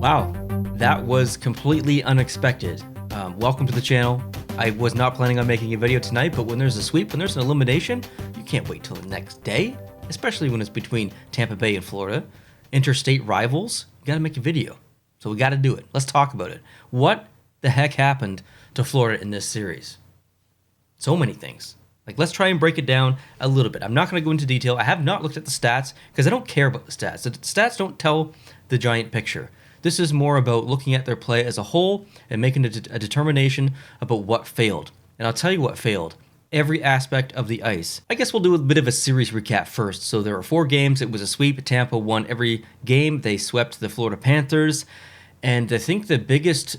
Wow, that was completely unexpected. Welcome to the channel. I was not planning on making a video tonight, but when there's a sweep, when there's an elimination, you can't wait till the next day, especially when it's between Tampa Bay and Florida. Interstate rivals, you gotta make a video. So we gotta do it. Let's talk about it. What the heck happened to Florida in this series? So many things. Let's try and break it down a little bit. I'm not going to go into detail. I have not looked at the stats because I don't care about the stats. The stats don't tell the giant picture. This is more about looking at their play as a whole and making a determination about what failed. And I'll tell you what failed. Every aspect of the ice. I guess we'll do a bit of a series recap first. So there were 4 games. It was a sweep. Tampa won every game. They swept the Florida Panthers. And I think the biggest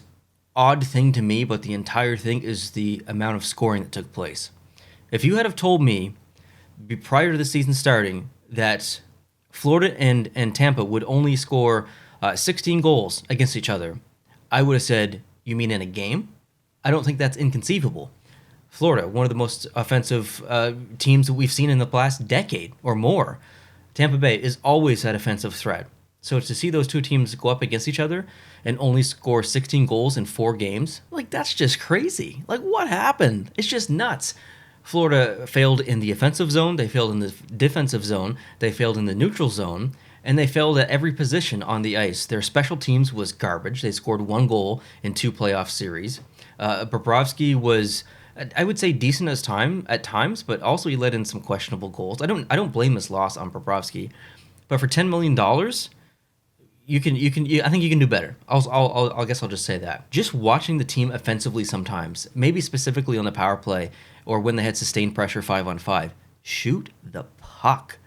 odd thing to me about the entire thing is the amount of scoring that took place. If you had have told me prior to the season starting that Florida and Tampa would only score 16 goals against each other, I would have said, you mean in a game? I don't think that's inconceivable. Florida, one of the most offensive teams that we've seen in the last decade or more. Tampa Bay is always that offensive threat. So to see those two teams go up against each other and only score 16 goals in 4 games, that's just crazy. What happened? It's just nuts. Florida failed in the offensive zone, they failed in the defensive zone, they failed in the neutral zone, and they failed at every position on the ice. Their special teams was garbage. They scored 1 goal in 2 playoff series. Bobrovsky was, I would say, decent at times, but also he let in some questionable goals. I don't blame this loss on Bobrovsky, but for $10 million, I think you can do better. I guess I'll just say that. Just watching the team offensively sometimes, maybe specifically on the power play or when they had sustained pressure 5-on-5, shoot the puck.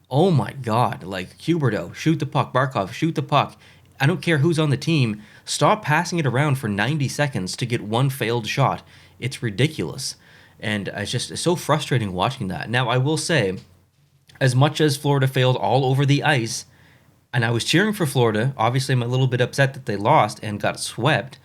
Oh my God, Huberdeau, shoot the puck. Barkov, shoot the puck. I don't care who's on the team. Stop passing it around for 90 seconds to get 1 failed shot. It's ridiculous. And it's so frustrating watching that. Now, I will say, as much as Florida failed all over the ice, and I was cheering for Florida. Obviously, I'm a little bit upset that they lost and got swept.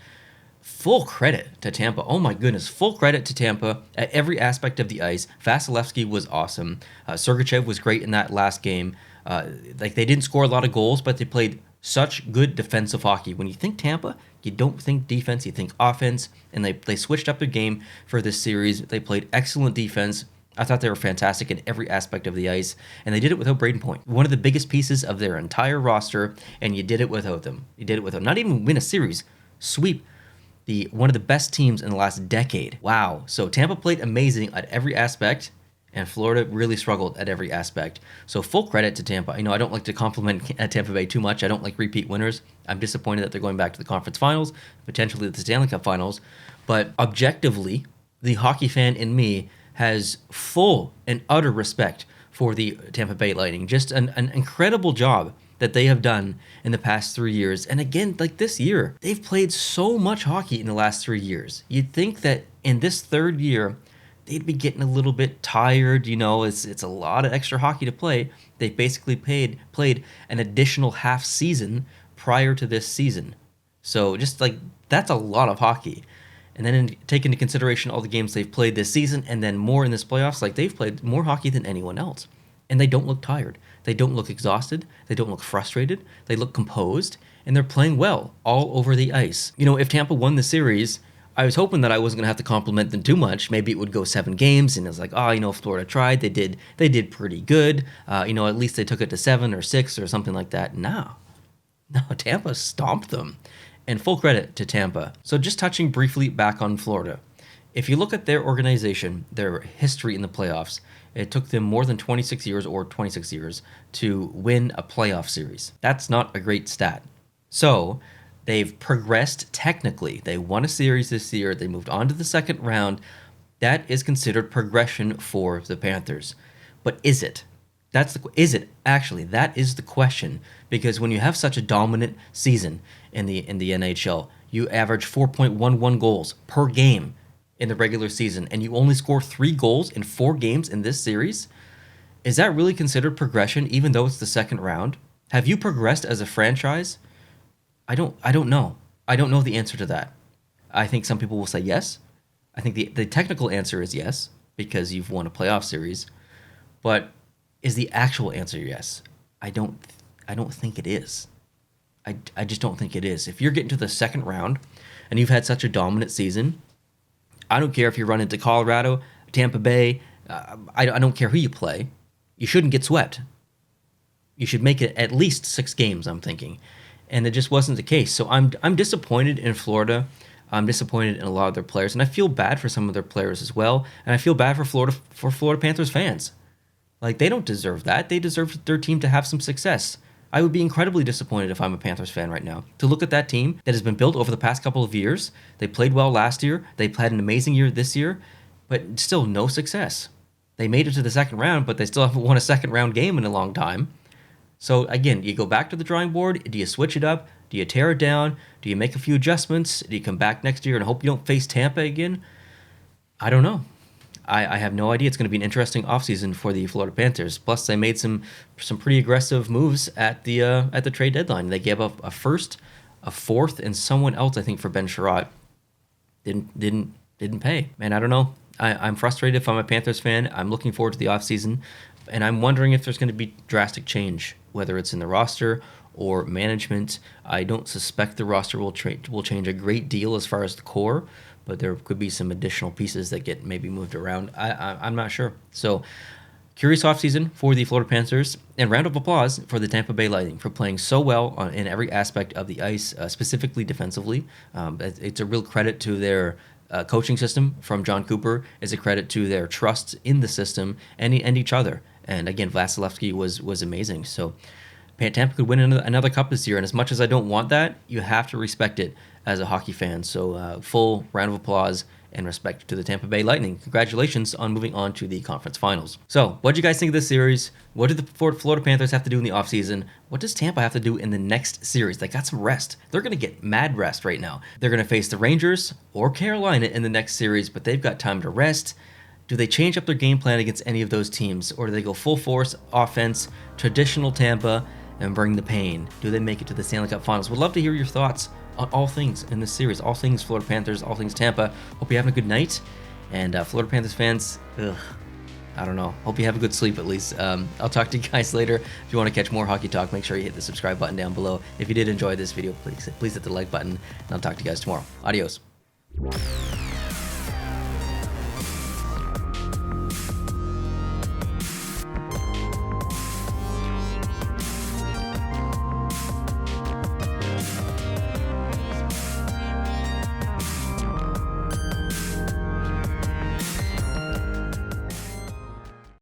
Full credit to Tampa. Oh my goodness, full credit to Tampa at every aspect of the ice. Vasilevsky was awesome. Sergachev was great in that last game. They didn't score a lot of goals, but they played such good defensive hockey. When you think Tampa, you don't think defense, you think offense, and they switched up their game for this series. They played excellent defense. I thought they were fantastic in every aspect of the ice, and they did it without Braden Point, one of the biggest pieces of their entire roster, and you did it without them. You did it without not even win a series, sweep one of the best teams in the last decade. Wow. So Tampa played amazing at every aspect, and Florida really struggled at every aspect. So full credit to Tampa. I don't like to compliment Tampa Bay too much. I don't like repeat winners. I'm disappointed that they're going back to the conference finals, potentially the Stanley Cup finals, but objectively, the hockey fan in me has full and utter respect for the Tampa Bay Lightning. Just an incredible job that they have done in the past 3 years. And again, this year, they've played so much hockey in the last 3 years. You'd think that in this 3rd year, they'd be getting a little bit tired. It's a lot of extra hockey to play. They basically played an additional half season prior to this season. So that's a lot of hockey. And then take into consideration all the games they've played this season and then more in this playoffs, they've played more hockey than anyone else. And they don't look tired. They don't look exhausted. They don't look frustrated. They look composed. And they're playing well all over the ice. If Tampa won the series, I was hoping that I wasn't going to have to compliment them too much. Maybe it would go 7 games, and it's Florida tried. They did pretty good. At least they took it to 7 or 6 or something like that. No, Tampa stomped them. And full credit to Tampa. So just touching briefly back on Florida. If you look at their organization, their history in the playoffs, it took them more than 26 years to win a playoff series. That's not a great stat. So they've progressed technically. They won a series this year. They moved on to the 2nd round. That is considered progression for the Panthers. But is it? Is it actually? That is the question. Because when you have such a dominant season in the NHL, you average 4.11 goals per game in the regular season, and you only score 3 goals in 4 games in this series. Is that really considered progression, even though it's the 2nd round? Have you progressed as a franchise? I don't know. I don't know the answer to that. I think some people will say yes. I think the technical answer is yes, because you've won a playoff series. But is the actual answer yes? I don't think it is. I just don't think it is. If you're getting to the second round and you've had such a dominant season, I don't care if you run into Colorado, Tampa Bay, I don't care who you play. You shouldn't get swept. You should make it at least 6 games, I'm thinking. And it just wasn't the case. So I'm disappointed in Florida. I'm disappointed in a lot of their players, and I feel bad for some of their players as well. And I feel bad for Florida Panthers fans. Like, they don't deserve that. They deserve their team to have some success. I would be incredibly disappointed if I'm a Panthers fan right now. To look at that team that has been built over the past couple of years, they played well last year, they had an amazing year this year, but still no success. They made it to the second round, but they still haven't won a second round game in a long time. So again, you go back to the drawing board, do you switch it up, do you tear it down, do you make a few adjustments, do you come back next year and hope you don't face Tampa again? I don't know. I have no idea. It's going to be an interesting offseason for the Florida Panthers. Plus, they made some pretty aggressive moves at the trade deadline. They gave up a first, a fourth, and someone else, I think, for Ben Sherratt. Didn't pay. Man, I don't know. I'm frustrated if I'm a Panthers fan. I'm looking forward to the offseason, and I'm wondering if there's going to be drastic change, whether it's in the roster or management. I don't suspect the roster will change a great deal as far as the core, but there could be some additional pieces that get maybe moved around. I'm not sure. So, curious offseason for the Florida Panthers, and round of applause for the Tampa Bay Lightning for playing so well in every aspect of the ice, specifically defensively. It's a real credit to their coaching system from John Cooper. It's a credit to their trust in the system and each other. And again, Vasilevsky was amazing. So Tampa could win another cup this year, and as much as I don't want that, you have to respect it as a hockey fan. So full round of applause and respect to the Tampa Bay Lightning. Congratulations on moving on to the conference finals. So what do you guys think of this series? What do the Florida Panthers have to do in the offseason? What does Tampa have to do in the next series? They got some rest. They're going to get mad rest right now. They're going to face the Rangers or Carolina in the next series, but they've got time to rest. Do they change up their game plan against any of those teams, or do they go full force offense, traditional Tampa, and bring the pain? Do they make it to the Stanley Cup Finals? Would love to hear your thoughts on all things in this series, all things Florida Panthers, all things Tampa. Hope you're having a good night, and Florida Panthers fans, I don't know. Hope you have a good sleep at least. I'll talk to you guys later. If you want to catch more hockey talk, make sure you hit the subscribe button down below. If you did enjoy this video, please hit the like button, and I'll talk to you guys tomorrow. Adios.